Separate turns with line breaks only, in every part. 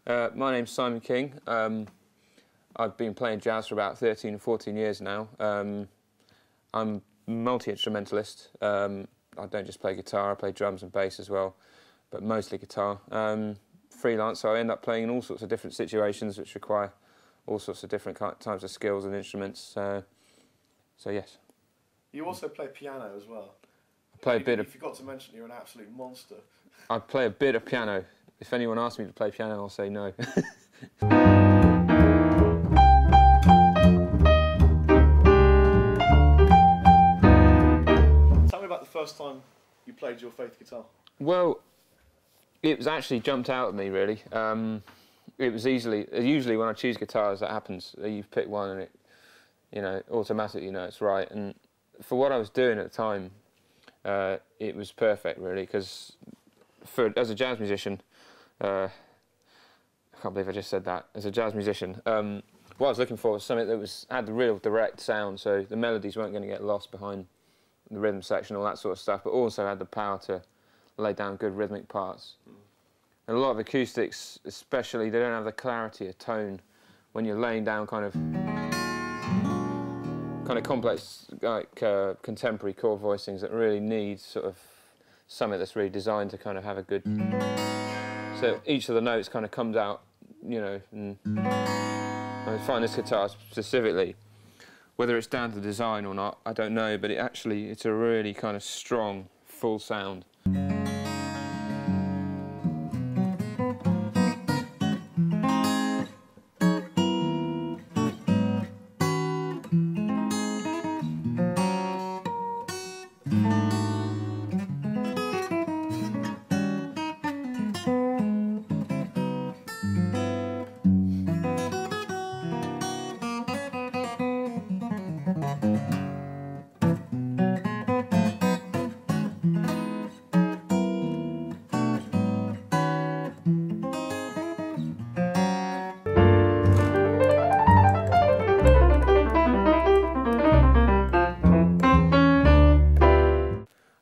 My name's Simon King. I've been playing jazz for about 13 or 14 years now. I'm a multi-instrumentalist. I don't just play guitar, I play drums and bass as well, but mostly guitar. Freelance, so I end up playing in all sorts of different situations which require all sorts of different types of skills and instruments. So yes.
You also play piano as well. You forgot to mention you're an absolute monster.
I play a bit of piano. If anyone asks me to play piano, I'll say no.
Tell me about the first time you played your faith guitar.
Well, it was actually jumped out at me, really. It was usually when I choose guitars, that happens. You pick one and it, automatically it's right. And for what I was doing at the time, it was perfect, really, because as a jazz musician, I can't believe I just said that. As a jazz musician, what I was looking for was something that had the real direct sound, so the melodies weren't going to get lost behind the rhythm section, all that sort of stuff, but also had the power to lay down good rhythmic parts. And a lot of acoustics, especially, they don't have the clarity of tone when you're laying down kind of complex, like contemporary chord voicings that really need sort of something that's really designed to kind of have a good. So each of the notes kind of comes out, and I find this guitar specifically, whether it's down to design or not, I don't know, but it's a really kind of strong, full sound.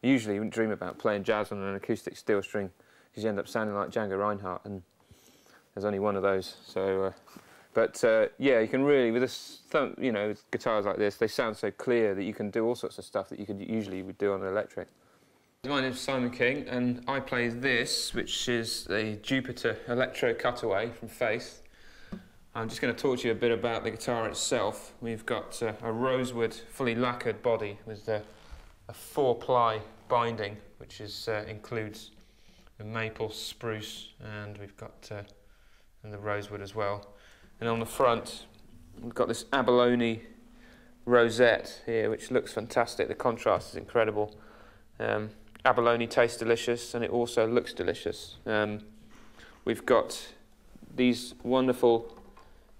Usually you wouldn't dream about playing jazz on an acoustic steel string because you end up sounding like Django Reinhardt, and there's only one of those. So, yeah, you can really, with with guitars like this, they sound so clear that you can do all sorts of stuff that you could usually do on an electric. My name's Simon King, and I play this, which is the Jupiter Electro Cutaway from Faith. I'm just going to talk to you a bit about the guitar itself. We've got a rosewood, fully lacquered body with a 4-ply binding, which includes the maple, spruce, and we've got and the rosewood as well. And on the front, we've got this Abalone Rosette here, which looks fantastic. The contrast is incredible. Abalone tastes delicious, and it also looks delicious. We've got these wonderful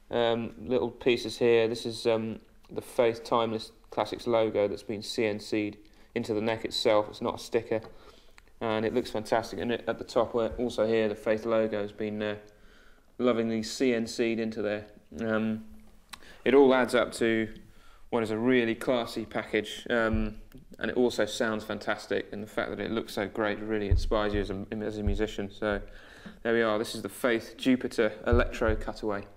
little pieces here. This is the Faith Timeless Classics logo that's been CNC'd into the neck itself. It's not a sticker, and it looks fantastic. And at the top, also here, the Faith logo has been lovingly CNC'd into there. It all adds up to what is a really classy package, and it also sounds fantastic. And the fact that it looks so great really inspires you as a musician. So there we are. This is the Faith Jupiter Electro Cutaway.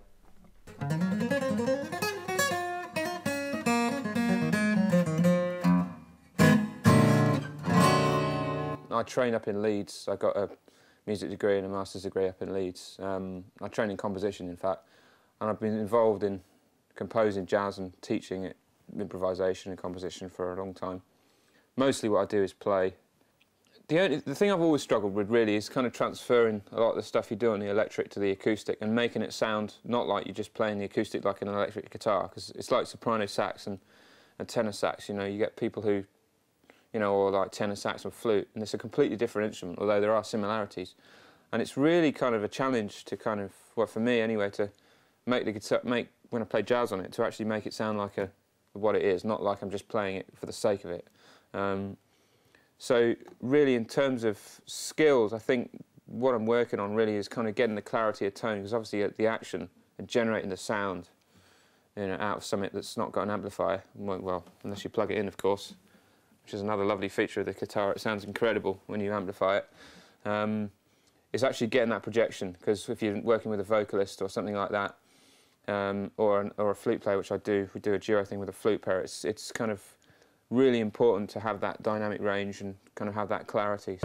I train up in Leeds. I got a music degree and a master's degree up in Leeds. I train in composition, in fact, and I've been involved in composing jazz and teaching it, improvisation and composition for a long time. Mostly what I do is play. The thing I've always struggled with really is kind of transferring a lot of the stuff you do on the electric to the acoustic and making it sound not like you're just playing the acoustic like an electric guitar, because it's like soprano sax and tenor sax. You get people who or like tenor sax or flute, and it's a completely different instrument, although there are similarities. And it's really kind of a challenge to kind of, well, for me anyway, to make the guitar, when I play jazz on it, to actually make it sound like what it is, not like I'm just playing it for the sake of it. So really, in terms of skills, I think what I'm working on really is kind of getting the clarity of tone, because obviously the action and generating the sound out of something that's not got an amplifier, well, unless you plug it in, of course, which is another lovely feature of the guitar. It sounds incredible when you amplify it. is actually getting that projection, because if you're working with a vocalist or something like that, or a flute player, which we do a duo thing with a flute player, it's kind of really important to have that dynamic range and kind of have that clarity.